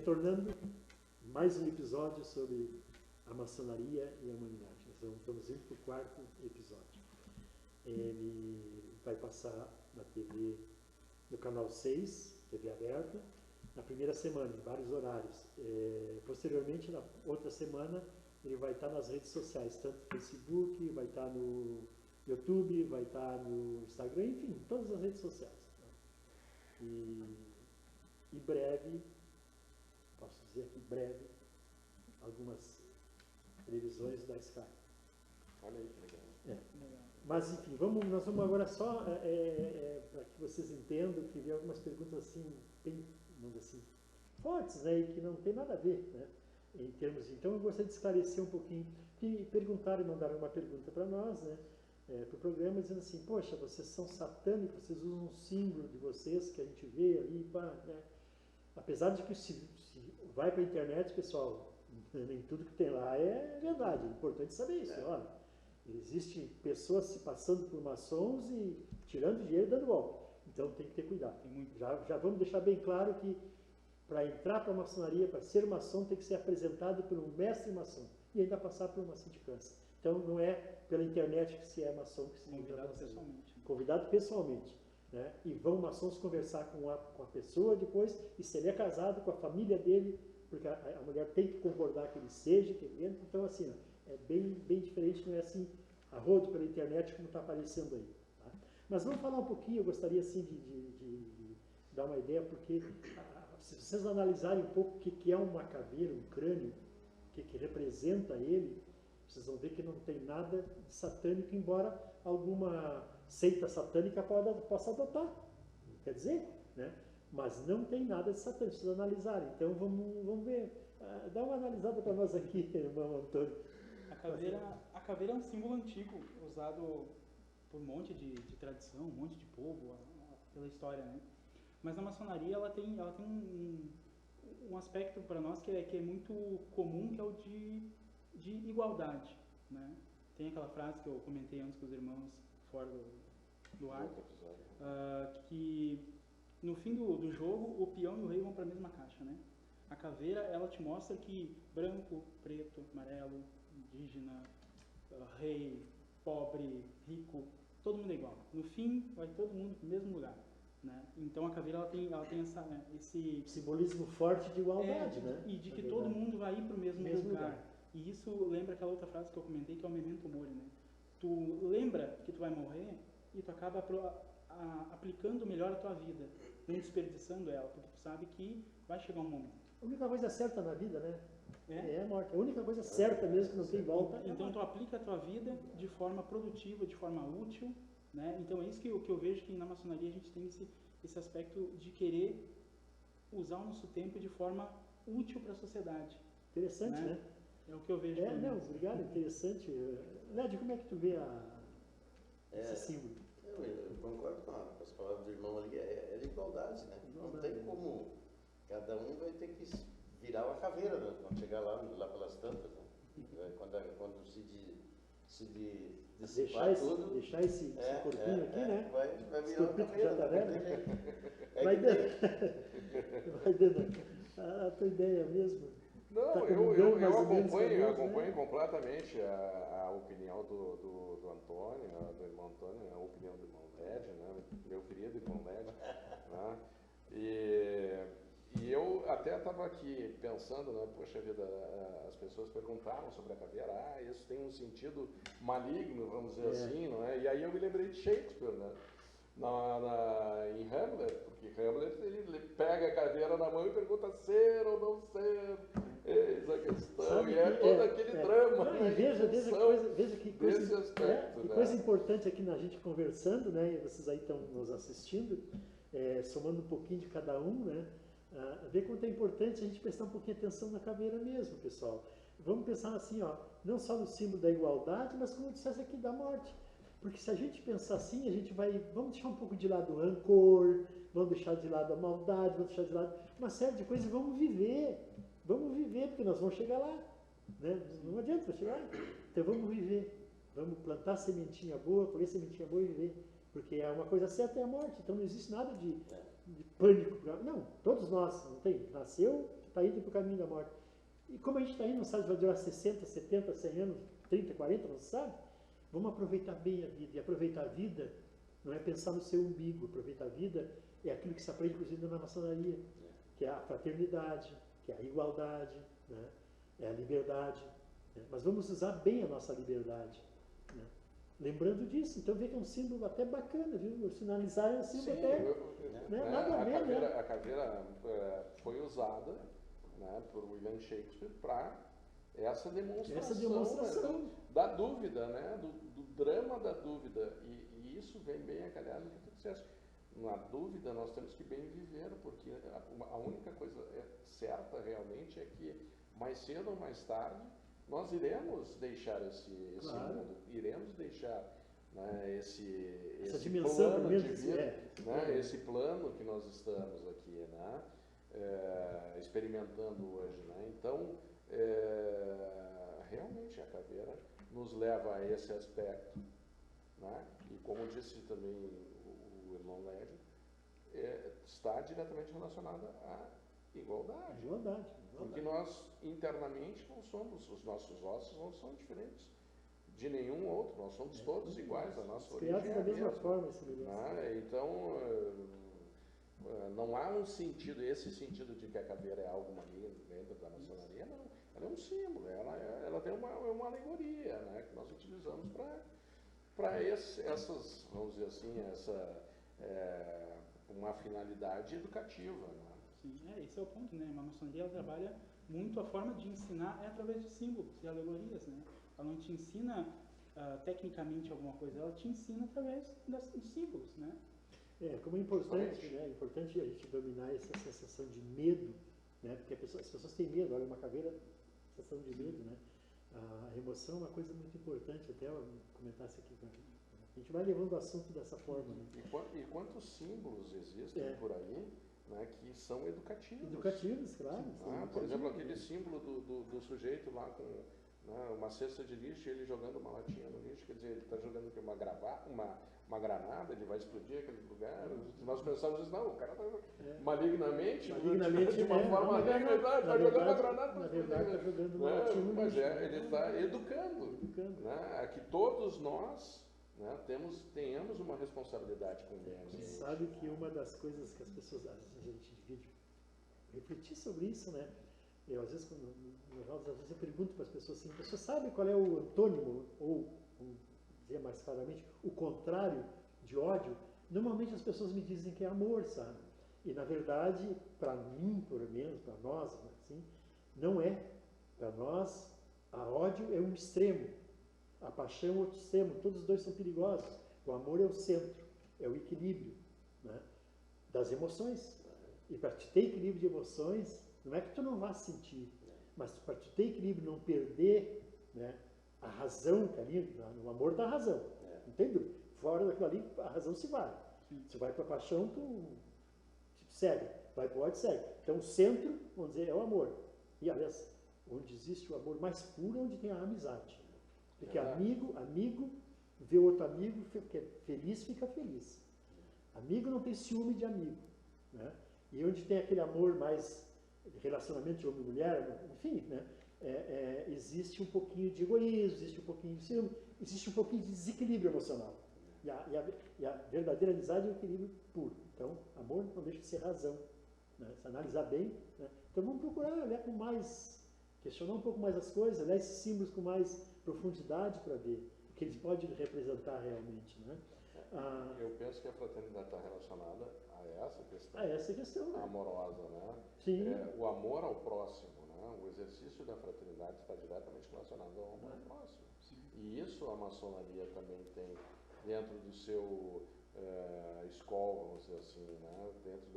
retornando, mais um episódio sobre a maçonaria e a humanidade. Nós estamos indo para o quarto episódio. Ele vai passar na TV, no canal 6, TV aberta, na primeira semana, em vários horários. Posteriormente, na outra semana, ele vai estar nas redes sociais, tanto no Facebook, vai estar no YouTube, vai estar no Instagram, enfim, todas as redes sociais. E breve, posso dizer aqui breve, algumas previsões da Sky. Olha aí que legal. Mas enfim, nós vamos agora só para que vocês entendam que vi algumas perguntas assim, bem, vamos dizer assim, fortes, né, e que não tem nada a ver, né, em termos de, então eu gostaria de esclarecer um pouquinho, que perguntaram e mandaram uma pergunta para nós, né, para o programa, dizendo assim, poxa, vocês são satânicos, vocês usam um símbolo de vocês que a gente vê ali, pá, né? Apesar de que se vai para a internet, pessoal, nem tudo que tem lá é verdade, é importante saber isso, olha, existem pessoas se passando por maçons e tirando dinheiro e dando golpe, então tem que ter cuidado. Já vamos deixar bem claro que para entrar para a maçonaria, para ser maçom, tem que ser apresentado por um mestre maçom e ainda passar por uma sindicância. Então não é pela internet que se é maçom que se entra na maçonaria. Convidado pessoalmente. Né? E vão maçons conversar com a pessoa depois, e se ele é casado com a família dele, porque a mulher tem que concordar que ele seja, que ele entre. Então assim, é bem diferente, não é assim a rodo pela internet como está aparecendo aí. Tá? Mas vamos falar um pouquinho, eu gostaria assim de dar uma ideia, porque se vocês analisarem um pouco o que é uma caveira, um crânio, o que representa ele, vocês vão ver que não tem nada de satânico, embora alguma seita satânica possa adotar, quer dizer, né? Mas não tem nada de satânico, vocês analisarem. Então vamos ver, dá uma analisada para nós aqui, irmão Antônio. A caveira é um símbolo antigo, usado por um monte de tradição, um monte de povo, pela história, né? Mas a maçonaria ela tem um aspecto para nós que é muito comum, que é o de igualdade, né? Tem aquela frase que eu comentei antes com os irmãos fora do ar, que no fim do jogo o peão e o rei vão para a mesma caixa, né? A caveira ela te mostra que branco, preto, amarelo, indígena, rei, pobre, rico, todo mundo é igual. No fim vai todo mundo para o mesmo lugar. Né? Então a caveira ela tem esse simbolismo forte de igualdade, né? E de que todo mundo vai ir para o mesmo lugar. E isso lembra aquela outra frase que eu comentei, que é o memento mori, né? Tu lembra que tu vai morrer e tu acaba aplicando melhor a tua vida, não desperdiçando ela, porque tu sabe que vai chegar um momento. A única coisa certa na vida, né? É a morte. A única coisa certa mesmo que não tem volta. Então tu aplica a tua vida de forma produtiva, de forma útil. Né? Então é isso que eu vejo, que na maçonaria a gente tem esse aspecto de querer usar o nosso tempo de forma útil para a sociedade. Interessante, né? É o que eu vejo. Não, obrigado, interessante. Lédio, como é que tu vê esse símbolo? Eu concordo com as palavras do irmão ali, é de igualdade, né? Não tem como, cada um vai ter que virar uma caveira, né? Quando chegar lá pelas tantas, né? Quando se dissipar tudo. Deixar esse corpinho aqui, né? Vai virar uma caveira. Tá vendo? Vai dando a tua ideia mesmo. Não, tá eu acompanho completamente a opinião do Antônio, né, do irmão Antônio, a opinião do irmão Lédio, né, meu querido irmão Lédio, né, e eu até estava aqui pensando, né, poxa vida, as pessoas perguntaram sobre a caveira, isso tem um sentido maligno, vamos dizer assim, não é? E aí eu me lembrei de Shakespeare, né? Em Hamlet, porque Hamlet ele pega a caveira na mão e pergunta ser ou não ser, eis a questão, sabe, e todo aquele drama. Não, né? Veja que coisa, aspecto, né? Coisa importante aqui na gente conversando, né? E vocês aí estão nos assistindo, somando um pouquinho de cada um, né? Ver quanto é importante a gente prestar um pouquinho de atenção na caveira mesmo, pessoal. Vamos pensar assim, ó, não só no símbolo da igualdade, mas como eu dissesse aqui, da morte. Porque se a gente pensar assim, a gente vamos deixar um pouco de lado o rancor, vamos deixar de lado a maldade, vamos deixar de lado uma série de coisas e vamos viver, porque nós vamos chegar lá, né? Não adianta chegar lá. Então vamos viver, vamos plantar sementinha boa, colher sementinha boa e viver, porque uma coisa certa é a morte, então não existe nada de pânico. Não, todos nós, não tem, nasceu, está indo para o caminho da morte. E como a gente está indo, não sabe se vai durar 60, 70, 100 anos, 30, 40, não sabe? Vamos aproveitar bem a vida. E aproveitar a vida não é pensar no seu umbigo. Aproveitar a vida é aquilo que se aprende, inclusive, na maçonaria, que é a fraternidade, que é a igualdade, né? É a liberdade. Né? Mas vamos usar bem a nossa liberdade. Né? Lembrando disso, então vê que é um símbolo até bacana, viu? O sinalizar é um símbolo até... nada a ver, a caveira foi usada, né, por William Shakespeare para essa demonstração da dúvida, né, do drama da dúvida. E isso vem bem a calhar no que tu disseste. Na dúvida nós temos que bem viver, porque a única coisa certa realmente é que mais cedo ou mais tarde nós iremos deixar esse mundo, iremos deixar, né, essa dimensão plano de vida, né, esse plano que nós estamos aqui, né, experimentando hoje. Né? Então, realmente a caveira nos leva a esse aspecto. Né? E como disse também o irmão Lédio, está diretamente relacionada à igualdade. Porque nós, internamente, não somos, os nossos ossos não são diferentes de nenhum outro, nós somos todos iguais, a nossa origem criados da mesma forma, esse negócio. Né? Então, não há um sentido, esse sentido de que a caveira é algo maligno dentro da maçonaria, não. Ela é um símbolo, ela tem uma alegoria, né, que nós utilizamos para essas, vamos dizer assim, uma finalidade educativa. Né? Sim, esse é o ponto, né? A maçonaria ela trabalha muito a forma de ensinar através de símbolos e alegorias, né? Ela não te ensina tecnicamente alguma coisa, ela te ensina através dos símbolos, né? Como é importante, né? É importante a gente dominar essa sensação de medo, né? Porque as pessoas têm medo, olha, uma caveira, sensação de medo, né? A emoção é uma coisa muito importante, até eu comentasse aqui. A gente vai levando o assunto dessa forma. Né? E quantos símbolos existem por aí, né, que são educativos? Educativos, claro. Por exemplo, aquele símbolo do sujeito lá com, né, uma cesta de lixo e ele jogando uma latinha no lixo, quer dizer, ele está jogando uma granada, ele vai explodir aquele lugar. Nós pensamos isso, não, o cara está malignamente, de uma forma maligna, está jogando uma granada para explodir. Está jogando uma latinha no lixo. Mas ele está educando. Né, que todos nós, né, tenhamos uma responsabilidade com Deus. Você sabe que uma das coisas que as pessoas, às vezes a gente divide, refletir sobre isso, né? Eu, às vezes, eu pergunto para as pessoas assim, você sabe qual é o antônimo, ou, vamos dizer mais claramente, o contrário de ódio? Normalmente as pessoas me dizem que é amor, sabe? E, na verdade, para mim, pelo menos, para nós, assim, não é. Para nós, a ódio é um extremo, a paixão é outro extremo, todos os dois são perigosos. O amor é o centro, é o equilíbrio, né, das emoções. E para te ter equilíbrio de emoções, não é que tu não vá sentir, mas para te ter equilíbrio, não perder, né, a razão, que ali, no amor dá razão, entende? Fora daquilo ali, a razão se vai. Se vai para a paixão, tu segue, vai para o ódio, segue. Então o centro, vamos dizer, é o amor. E aliás, onde existe o amor mais puro é onde tem a amizade. Porque amigo vê outro amigo que é feliz, fica feliz. Amigo não tem ciúme de amigo. Né? E onde tem aquele amor mais relacionamento de homem e mulher, enfim, né? Existe um pouquinho de egoísmo, existe um pouquinho de ciúme, existe um pouquinho de desequilíbrio emocional. E a verdadeira amizade é o equilíbrio puro. Então, amor não deixa de ser razão. Né? Se analisar bem. Né? Então, vamos procurar olhar com mais, questionar um pouco mais as coisas, olhar esses símbolos com mais profundidade para ver o que eles podem representar realmente. Né? Eu penso que a fraternidade está relacionada a essa questão né? amorosa, né? Sim. O amor ao próximo, né? O exercício da fraternidade está diretamente relacionado ao amor ao próximo. Sim. E isso a maçonaria também tem dentro do seu escola, vamos dizer assim, né? Dentro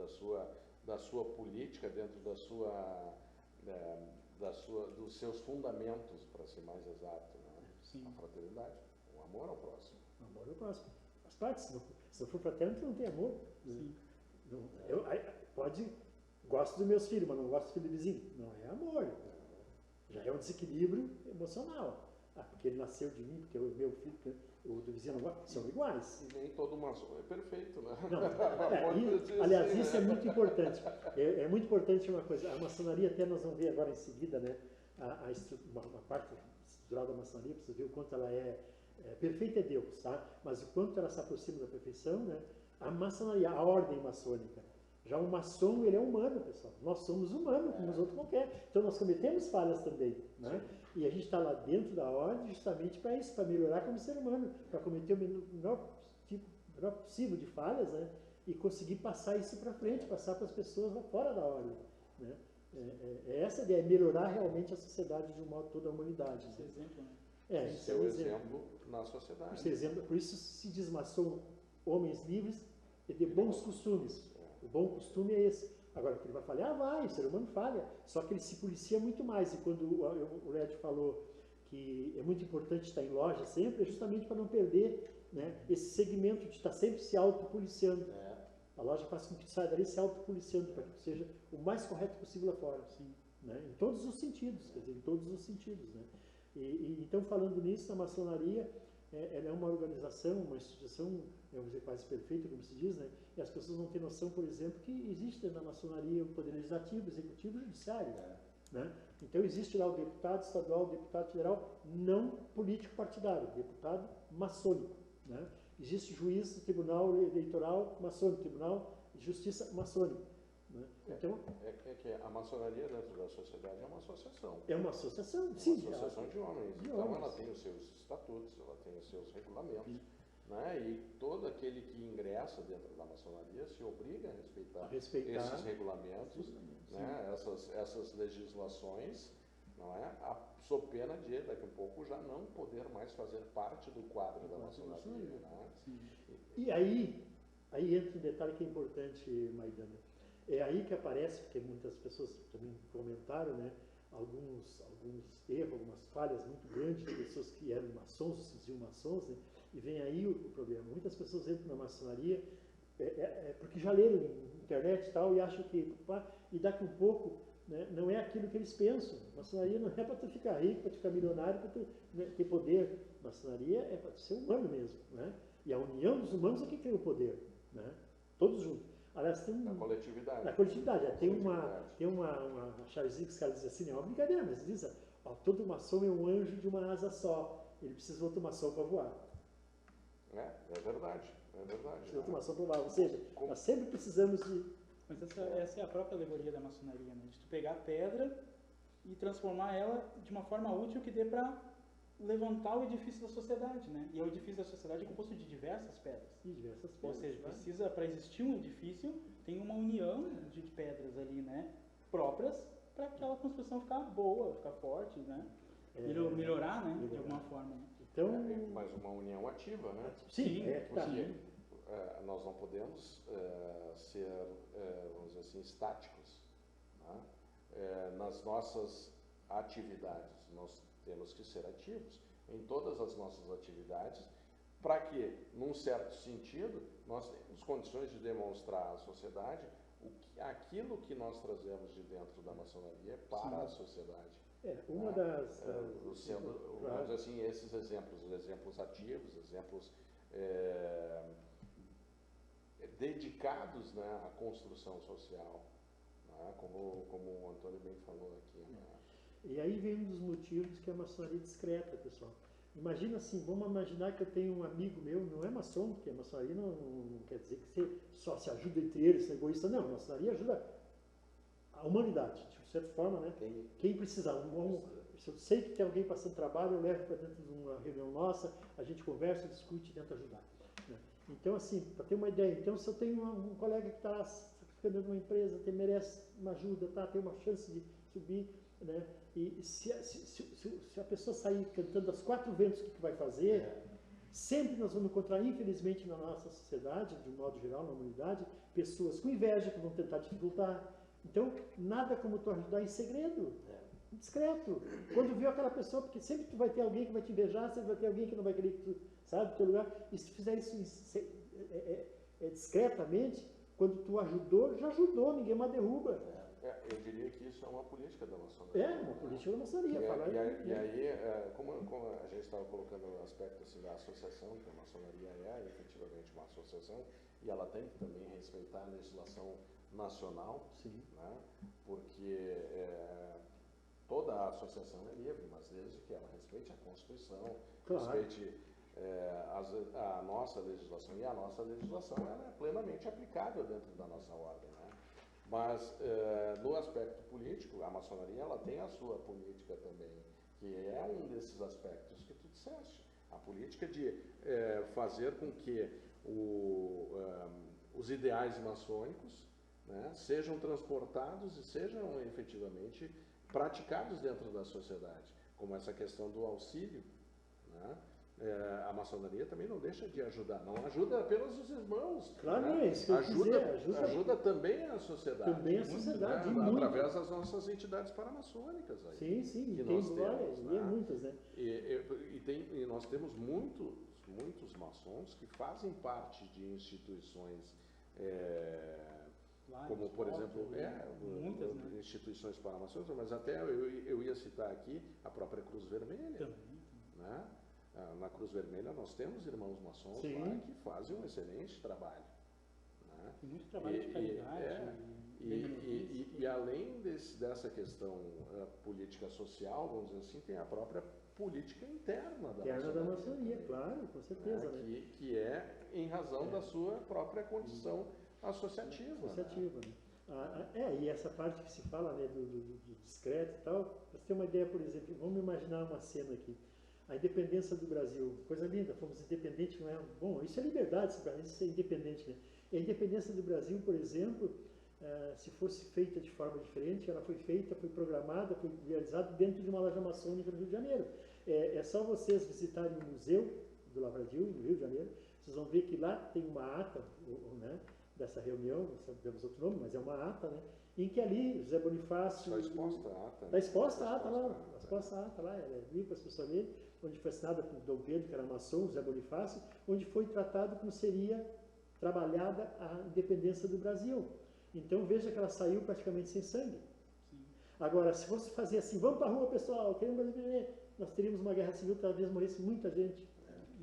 da sua política, dentro dos seus fundamentos, para ser mais exato, né? Sim. A fraternidade, o amor ao próximo. O amor ao próximo. Faz parte, se não for fraterno, tu não tem amor. Sim. Gosto dos meus filhos, mas não gosto do filho do vizinho. Não é amor. Já é um desequilíbrio emocional. porque ele nasceu de mim, porque o meu filho, porque o do vizinho não gosta, são iguais. E nem todo maçom é perfeito, né? Não, aliás, isso é muito importante. É muito importante uma coisa, a maçonaria, até nós vamos ver agora em seguida, né, uma parte estrutural da maçonaria, precisa ver o quanto ela perfeita é Deus, tá? Mas o quanto ela se aproxima da perfeição, né? A maçonaria, a ordem maçônica. Já o maçom, ele é humano, pessoal. Nós somos humanos, como os outros qualquer. Então nós cometemos falhas também, né? E a gente está lá dentro da ordem justamente para isso, para melhorar como ser humano, para cometer o menor possível de falhas, né? E conseguir passar isso para frente, passar para as pessoas lá fora da ordem, né? Essa a ideia, melhorar realmente a sociedade de um modo, toda a humanidade. Esse exemplo, né? Esse é o exemplo na sociedade. Esse exemplo, por isso se diz maçom, homens livres e de bons costumes. O bom costume é esse. Agora, que ele vai falhar, vai, o ser humano falha. Só que ele se policia muito mais. E quando o Led falou que é muito importante estar em loja sempre, é justamente para não perder, né, esse segmento de estar sempre se autopoliciando. A loja faz com que saia dali se autopoliciando, para que seja o mais correto possível lá fora. Sim, né? Em todos os sentidos, quer dizer, em todos os sentidos. Né? Então, falando nisso, a maçonaria, ela é uma organização, uma instituição, vamos dizer, quase perfeita, como se diz, né? E as pessoas não têm noção, por exemplo, que existe na maçonaria o poder legislativo, executivo e judiciário. Né? Então existe lá o deputado estadual, o deputado federal, não político partidário, deputado maçônico. Né? Existe juiz do tribunal eleitoral maçônico, tribunal de justiça maçônico. Né? Então, que a maçonaria dentro da sociedade é uma associação. É uma associação, sim. Uma associação de homens. Então ela tem os seus estatutos, ela tem os seus regulamentos. Né? E todo aquele que ingressa dentro da maçonaria se obriga a respeitar esses regulamentos, né? essas legislações, não é? Sob pena de, daqui a pouco, já não poder mais fazer parte do quadro da maçonaria. Né? E aí entra um detalhe que é importante, Maidana. É aí que aparece, porque muitas pessoas também comentaram, né, alguns erros, algumas falhas muito grandes de pessoas que eram maçons, se diziam maçons, né? E vem aí o problema. Muitas pessoas entram na maçonaria porque já leram na internet e tal, e acham que, e daqui um pouco, né, não é aquilo que eles pensam. Maçonaria não é para tu ficar rico, para tu ficar milionário, para tu, né, ter poder. Maçonaria é para tu ser humano mesmo. Né? E a união dos humanos é que cria o poder. Né? Todos juntos. Aliás, tem na coletividade. Na coletividade. Tem uma chavezinha que os caras dizem assim, não é uma brincadeira, mas diz, todo maçom é um anjo de uma asa só. Ele precisa de outro maçom para voar. É verdade. Precisa de outro maçom para voar. Ou seja, nós sempre precisamos de... Mas essa é a própria alegoria da maçonaria, né? De tu pegar a pedra e transformar ela de uma forma útil que dê para levantar o edifício da sociedade, né? E o edifício da sociedade é composto de diversas pedras. Ou seja, precisa, para existir um edifício, tem uma união de pedras ali, né? Próprias para aquela construção ficar boa, ficar forte, né? Melhorar, né? De alguma forma. Então, mas uma união ativa, né? Sim, porque nós não podemos ser, vamos dizer assim, estáticos. Né? Nas nossas atividades, nós temos que ser ativos em todas as nossas atividades, para que, num certo sentido, nós temos condições de demonstrar à sociedade aquilo que nós trazemos de dentro da maçonaria para a sociedade. Uma das... vamos dizer assim, esses exemplos, os exemplos ativos, exemplos dedicados, né, à construção social, né, como o Antônio bem falou aqui. Né? E aí vem um dos motivos que é a maçonaria discreta, pessoal. Imagina assim, vamos imaginar que eu tenho um amigo meu, não é maçom, porque a maçonaria não quer dizer que você só se ajuda entre eles, é egoísta, não. A maçonaria ajuda a humanidade, de certa forma, né? Quem precisar. Se eu sei que tem alguém passando trabalho, eu levo para dentro de uma reunião nossa, a gente conversa, discute e tenta ajudar. Né? Então, assim, para ter uma ideia, então se eu tenho um colega que está ficando numa empresa, merece uma ajuda, tem uma chance de subir, né? E se a pessoa sair cantando aos quatro ventos, o que vai fazer? Sempre nós vamos encontrar, infelizmente, na nossa sociedade, de um modo geral, na humanidade, pessoas com inveja que vão tentar dificultar. Então, nada como tu ajudar em segredo, discreto. Quando viu aquela pessoa, porque sempre tu vai ter alguém que vai te invejar, sempre vai ter alguém que não vai querer que tu, sabe, do teu lugar. E se tu fizer isso discretamente, quando tu ajudou, já ajudou, ninguém mais derruba. Eu diria que isso é uma política da maçonaria. É, uma política da maçonaria. E aí, como a gente estava colocando o aspecto assim, da associação, que a maçonaria é efetivamente uma associação, e ela tem que também respeitar a legislação nacional, Sim. né? Porque toda a associação é livre, mas desde que ela respeite a Constituição, Claro. respeite a nossa legislação, e a nossa legislação ela é plenamente aplicável dentro da nossa ordem, né? Mas no aspecto político, a maçonaria ela tem a sua política também, que é um desses aspectos que tu disseste, a política de fazer com que os ideais maçônicos, né, sejam transportados e sejam efetivamente praticados dentro da sociedade, como essa questão do auxílio, né? A maçonaria também não deixa de ajudar, não ajuda apenas os irmãos, Claro, né? é isso que eu ajuda também a sociedade, também a sociedade, né? muito. Através das nossas entidades paramaçônicas aí, sim, sim, que tem nós várias, temos, e né? muitas, né? E nós temos muitos maçons que fazem parte de instituições como, por exemplo, muitas, né? instituições paramaçônicas, mas até eu ia citar aqui a própria Cruz Vermelha. Também. Né? Na Cruz Vermelha nós temos irmãos maçons Sim. lá que fazem um excelente trabalho. Né? Tem muito trabalho de caridade. E além dessa questão política social, vamos dizer assim, tem a própria política interna da maçonaria, claro, com certeza. Né? Que é em razão da sua própria condição associativa. Né? E essa parte que se fala, né, do discreto e tal, você tem uma ideia, por exemplo, vamos imaginar uma cena aqui. A independência do Brasil, coisa linda, fomos independentes, não é? Bom, isso é liberdade, isso é independente, né? E a independência do Brasil, por exemplo, se fosse feita de forma diferente, ela foi feita, foi programada, foi realizada dentro de uma loja maçônica no Rio de Janeiro. É só vocês visitarem o Museu do Lavradio, no Rio de Janeiro, vocês vão ver que lá tem uma ata, né, dessa reunião, não sabemos outro nome, mas é uma ata, né, em que ali José Bonifácio... Está exposta a ata. Está exposta a ata lá, ela é livre para as pessoas lerem, onde foi assinada por Dom Pedro, que era maçom, José Bonifácio, onde foi tratado como seria trabalhada a independência do Brasil. Então veja que ela saiu praticamente sem sangue. Sim. Agora, se fosse fazer assim, vamos para a rua, pessoal, queremos independência, nós teríamos uma guerra civil, talvez morresse muita gente.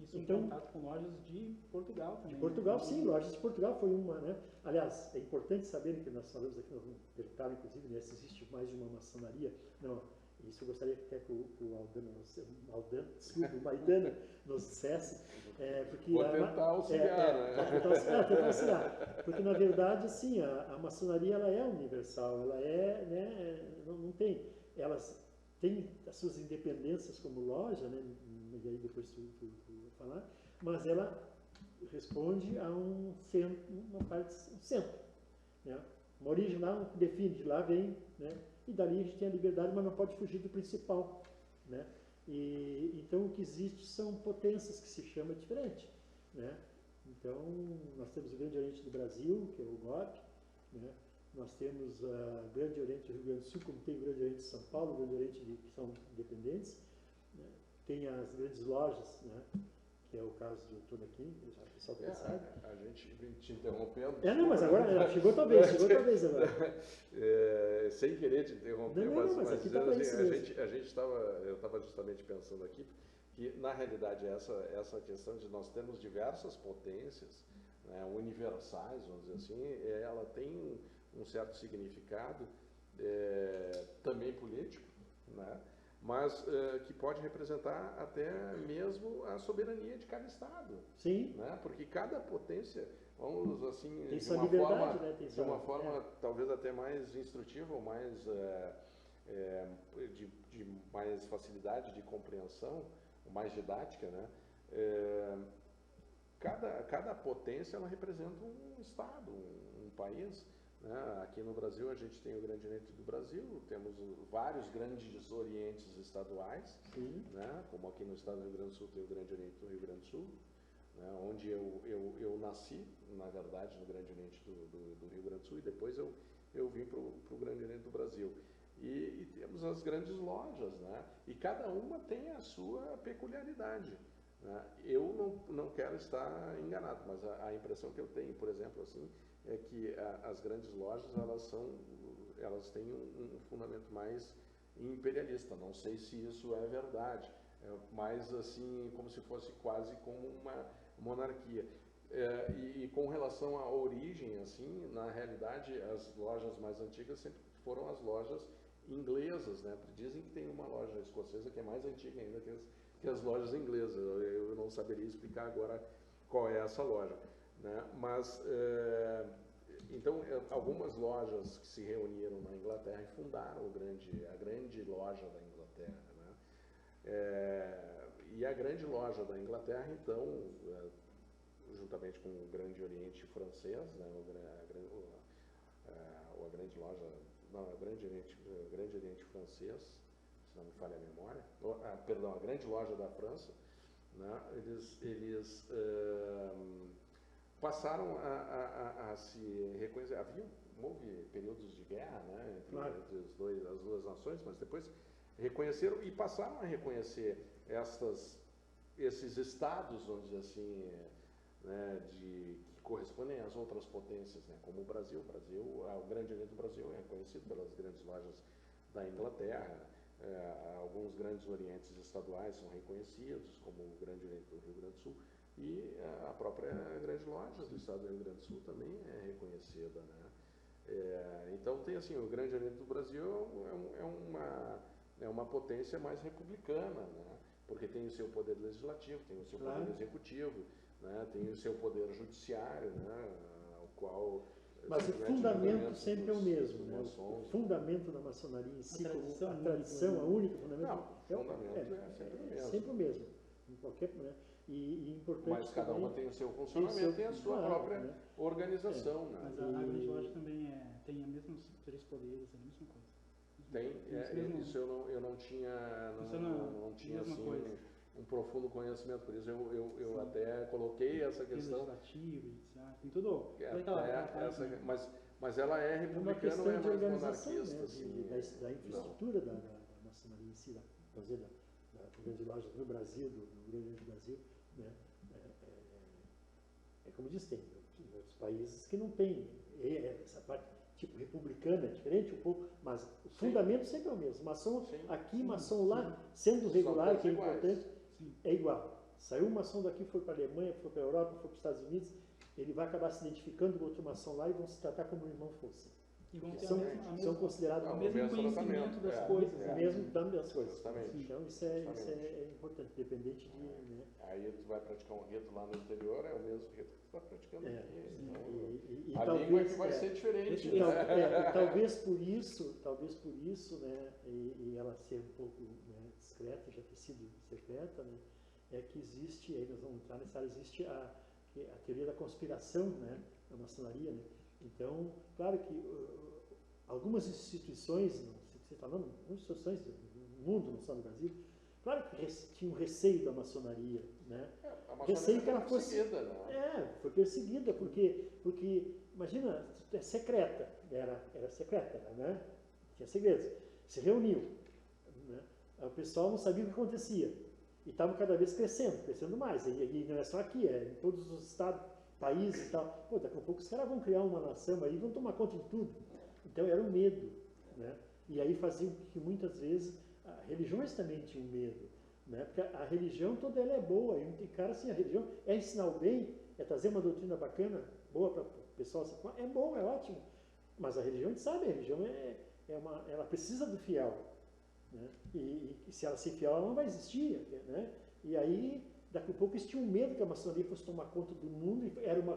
Isso então, em contato com lojas de Portugal também. De Portugal, né? Sim, lojas de Portugal foi uma, né? Aliás, é importante saber que nós falamos aqui, nós perguntávamos inclusive, né, se existe mais de uma maçonaria. Não, isso eu gostaria até que o Maidana nos dissesse. Porque vou tentar auxiliar, né? Tentar auxiliar. Porque, na verdade, assim, a maçonaria ela é universal, ela é, né, não tem, elas têm as suas independências como loja, né, e aí depois tu vai falar, mas ela responde a um centro, um centro, né? Uma origem lá define, de lá vem, né? E dali a gente tem a liberdade, mas não pode fugir do principal, né? E então o que existe são potências que se chama diferente, né? Então nós temos o Grande Oriente do Brasil, que é o GOP, né? Nós temos o Grande Oriente do Rio Grande do Sul, como tem o Grande Oriente de São Paulo, o Grande Oriente que são independentes, né? Tem as grandes lojas, né? Que é o caso do Tuna King, o pessoal está sabe. A gente te interrompendo. Não, mas agora chegou tua vez agora. Sem querer te interromper, mas aqui tá assim, eu estava justamente pensando aqui que, na realidade, essa questão de nós termos diversas potências, né, universais, vamos dizer assim, ela tem um certo significado também político, né? Mas que pode representar até mesmo a soberania de cada Estado. Sim. Né? Porque cada potência, vamos assim, tem de uma liberdade, forma, né? de uma forma talvez até mais instrutiva ou mais de mais facilidade de compreensão, mais didática, né? Cada potência ela representa um Estado, um país. Né? Aqui no Brasil a gente tem o Grande Oriente do Brasil, temos vários grandes orientes estaduais, né? Como aqui no estado do Rio Grande do Sul tem o Grande Oriente do Rio Grande do Sul, né? Onde eu nasci, na verdade, no Grande Oriente do Rio Grande do Sul, e depois eu vim para o Grande Oriente do Brasil. E temos as grandes lojas, né? E cada uma tem a sua peculiaridade. Né? Eu não quero estar enganado, mas a impressão que eu tenho, por exemplo, assim, é que as grandes lojas elas são elas têm um fundamento mais imperialista. Não sei se isso é verdade, mas assim, como se fosse quase como uma monarquia. E com relação à origem, assim, na realidade, as lojas mais antigas sempre foram as lojas inglesas, né? Dizem que tem uma loja escocesa que é mais antiga ainda que as lojas inglesas. Eu não saberia explicar agora qual é essa loja, né? Mas então algumas lojas que se reuniram na Inglaterra e fundaram a grande loja da Inglaterra, né? E a grande loja da Inglaterra, então, juntamente com o Grande Oriente francês, né? A grande loja, não, o Grande Oriente francês, se não me falha a memória, perdão, a grande loja da França, né? Eles passaram a se reconhecer. Houve períodos de guerra, né, entre as duas nações, mas depois reconheceram e passaram a reconhecer esses estados, vamos dizer assim, né, que correspondem às outras potências, né, como o Brasil. O Grande Oriente do Brasil é reconhecido pelas grandes lojas da Inglaterra. Alguns grandes orientes estaduais são reconhecidos, como o Grande Oriente do Rio Grande do Sul, e a própria grande loja do estado do Rio Grande do Sul também é reconhecida, né? Então tem assim, o Grande Oriente do Brasil é uma potência mais republicana, né? Porque tem o seu poder legislativo, tem o seu poder executivo, né? Tem o seu poder judiciário, né? O qual mas o fundamento sempre é o mesmo, né? O fundamento da maçonaria em si, a tradição, a única fundamento, é sempre o mesmo. Em qualquer, né? E importante. Mas cada uma tem o seu funcionamento, tem a sua própria organização, né? Mas a grande loja também tem os mesmos 3 poderes, é a mesma coisa. Isso eu não tinha, não tinha assim um profundo conhecimento, por isso eu até coloquei essa questão. Legislativo, judiciário, tem tudo. Mas ela é republicana ou é mais monarquista? Né, assim, da infraestrutura da maçonaria em si, da grande loja no Brasil, do grande Brasil, né? Como diz, tem outros países que não tem essa parte tipo republicana, é diferente um pouco, mas o fundamento sempre é o mesmo. Maçom aqui, maçom lá, sendo regular, que é importante, é igual. Saiu um maçom daqui, foi para a Alemanha, foi para a Europa, foi para os Estados Unidos, ele vai acabar se identificando com outro maçom lá e vão se tratar como irmão fosse. E vão ter são considerados o mesmo conhecimento das coisas. Mesmo das coisas. Justamente. Então isso é importante, independente de... Né? Aí tu vai praticar um rito lá no interior, é o mesmo rito que tu está praticando aqui. Então, a talvez, língua é que vai ser diferente. Talvez por isso, né, e ela ser um pouco, né, discreta, já ter sido secreta, né, é que existe, aí nós vamos entrar nessa área, existe a teoria da conspiração, né, da maçonaria, né. Então, claro que algumas instituições, você está falando, muitas instituições do mundo, não só no Brasil, claro que tinha um receio da maçonaria, né? A maçonaria receio que ela fosse perseguida, né? foi perseguida, porque imagina, é secreta, era secreta, né? Tinha segredos. Se reuniu, né? O pessoal não sabia o que acontecia e estava cada vez crescendo mais. E não é só aqui, é em todos os estados, países e tal. Pô, daqui a pouco os caras vão criar uma nação aí, vão tomar conta de tudo. Então era o medo, né? E aí fazia que muitas vezes religiões também tinham medo, né? Porque a religião toda ela é boa, e cara assim, a religião é ensinar o bem, é trazer uma doutrina bacana, boa para o pessoal, é bom, é ótimo, mas a religião, a gente sabe, a religião ela precisa do fiel, né? E se ela ser fiel, ela não vai existir, né? E aí, daqui a pouco eles tinham medo que a maçonaria fosse tomar conta do mundo, e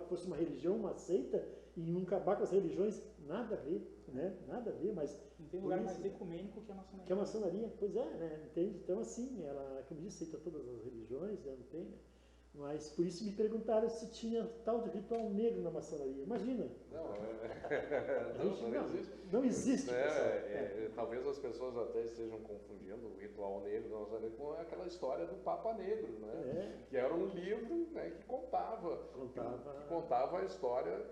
fosse uma religião, uma seita, e não acabar com as religiões, nada a ver, né? Nada a ver, mas... Não tem lugar mais ecumênico que a maçonaria. Que a maçonaria, pois é, né? Entende? Então, assim, ela, como disse, aceita todas as religiões, né? Não tem, né? Mas por isso me perguntaram se tinha tal de ritual negro na maçonaria. Imagina! Não existe. Talvez as pessoas até estejam confundindo o ritual negro da maçonaria com aquela história do Papa Negro, né? Que era um livro, né, que contava a história,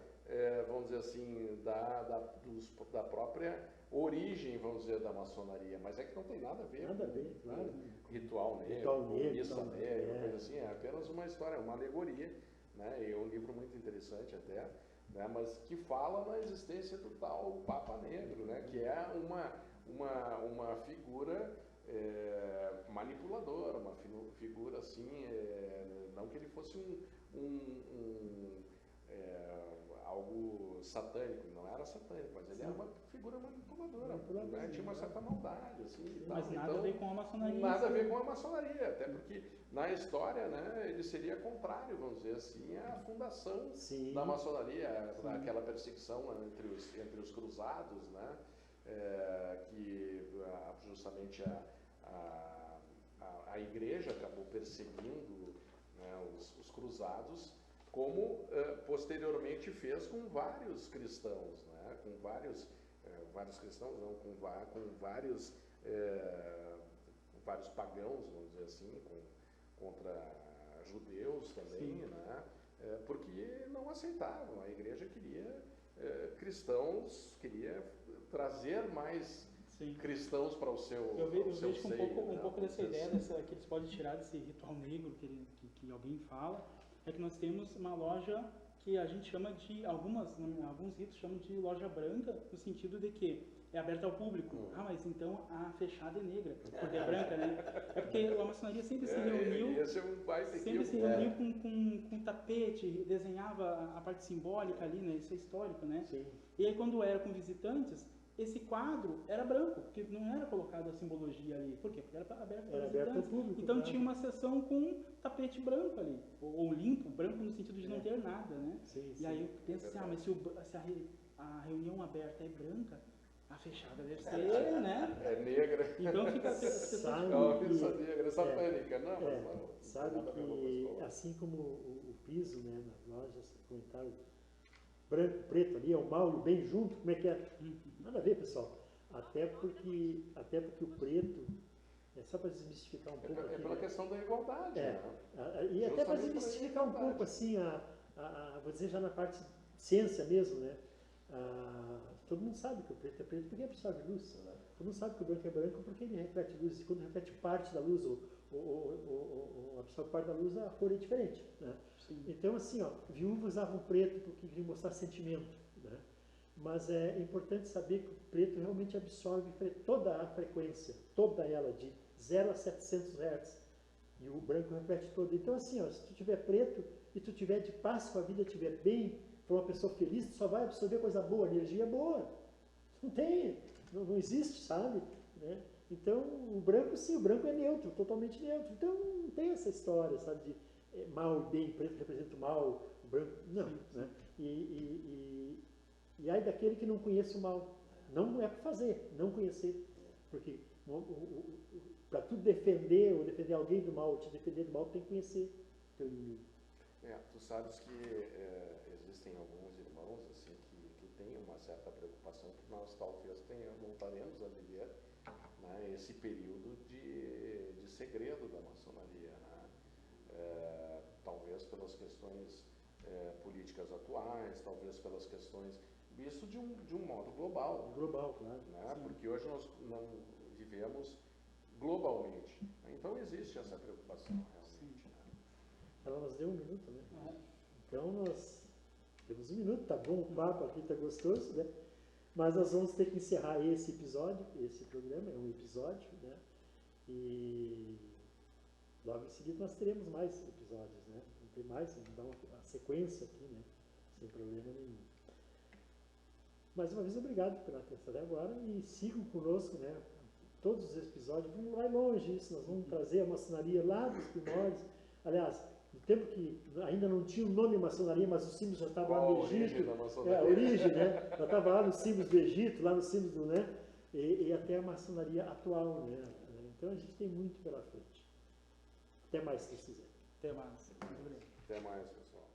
vamos dizer assim, da própria origem, vamos dizer, da maçonaria, mas é que não tem nada a ver. Nada a ver, claro. Ritual negro, missa negra, coisa assim, é apenas uma história, uma alegoria, né? E é um livro muito interessante até, né, mas que fala na existência do tal Papa Negro, né, que é uma figura manipuladora, uma figura assim, não que ele fosse algo satânico, não era satânico, mas ele era uma figura manipuladora, né? Tinha uma certa maldade, assim, e tal. Mas nada Então, a ver com a maçonaria. nada a ver com a maçonaria, até porque na história, né, ele seria contrário, vamos dizer assim, à fundação da maçonaria, aquela perseguição entre os cruzados, né, que justamente a igreja acabou perseguindo, né, os cruzados, como posteriormente fez com vários cristãos, né? Com vários cristãos, não, com vários pagãos, vamos dizer assim, contra judeus também, né? Porque não aceitavam, a igreja queria cristãos, queria trazer mais cristãos para o seu Eu vejo seio, um pouco dessa ideia que eles podem tirar desse ritual negro que alguém fala, é que nós temos uma loja que a gente chama de, alguns ritos chamam de loja branca, no sentido de que é aberta ao público. Ah, mas então a fechada é negra, porque é branca, né? É porque a maçonaria sempre se reuniu, com tapete, desenhava a parte simbólica ali, né? Isso é histórico, né? Sim. E aí quando era com visitantes, esse quadro era branco, porque não era colocado a simbologia ali. Por quê? Porque era aberto para visitantes. Público, então tinha uma sessão com tapete branco ali, ou limpo, branco no sentido de não ter nada, né? Sim, e aí eu penso assim, mas se a reunião aberta é branca, a fechada deve ser, né? É negra. Então fica a é uma pizza negra, satânica. Não, mas não. Sabe que, assim como o piso, né, nas lojas, comentaram, branco, preto ali, é o mal e o bem junto, como é que é? Nada a ver, pessoal. Até porque o preto, só para desmistificar um pouco aqui. É pela questão da igualdade, né? E até para desmistificar um pouco, assim, vou dizer já na parte de ciência mesmo, né? Todo mundo sabe que o preto é preto porque absorve luz. Todo mundo sabe que o branco é branco porque ele reflete luz. E quando reflete parte da luz ou absorve parte da luz, a cor é diferente, né? Então, assim, viúvas usavam preto porque queriam mostrar sentimento, né? Mas é importante saber que o preto realmente absorve toda a frequência, toda ela, de 0 a 700 Hz. E o branco reflete todo. Então, assim, se tu tiver preto e tu tiver de paz com a vida, tiver bem, for uma pessoa feliz, tu só vai absorver coisa boa, energia boa. Não existe, sabe? Né? Então, o branco, sim, o branco é neutro, totalmente neutro. Então, não tem essa história, sabe, de mal e bem, preto representa o mal, o branco, não. Né? E aí daquele que não conhece o mal. Não é para fazer, não conhecer. Porque para tu defender ou defender alguém do mal, ou te defender do mal, tu tem que conhecer teu inimigo. Tu sabes que existem alguns irmãos assim, que têm uma certa preocupação que nós talvez voltaremos a viver, né, esse período de segredo da maçonaria, né? Talvez pelas questões políticas atuais, talvez pelas questões, isso de um modo global. Global, claro. Né? Porque hoje nós não vivemos globalmente. Então existe essa preocupação realmente. Né? Ela nos deu 1 minuto, né? Então nós temos 1 minuto, tá bom, o papo aqui tá gostoso, né? Mas nós vamos ter que encerrar esse episódio, esse programa é um episódio, né? E logo em seguida nós teremos mais episódios, né? Vamos ter mais, vamos dar uma sequência aqui, né? Sem problema nenhum. Mais uma vez, obrigado pela atenção até agora e sigam conosco, né? Todos os episódios, vamos lá longe isso, nós vamos trazer a maçonaria lá dos primórdios. Aliás, no tempo que ainda não tinha o nome maçonaria, mas os símbolos já estavam lá no Egito. A origem, né? Já estava lá nos símbolos do Egito, lá nos símbolos do, né? E até a maçonaria atual, né? Então a gente tem muito pela frente. Até mais, se quiser. Até mais. Muito obrigado. Até mais, pessoal.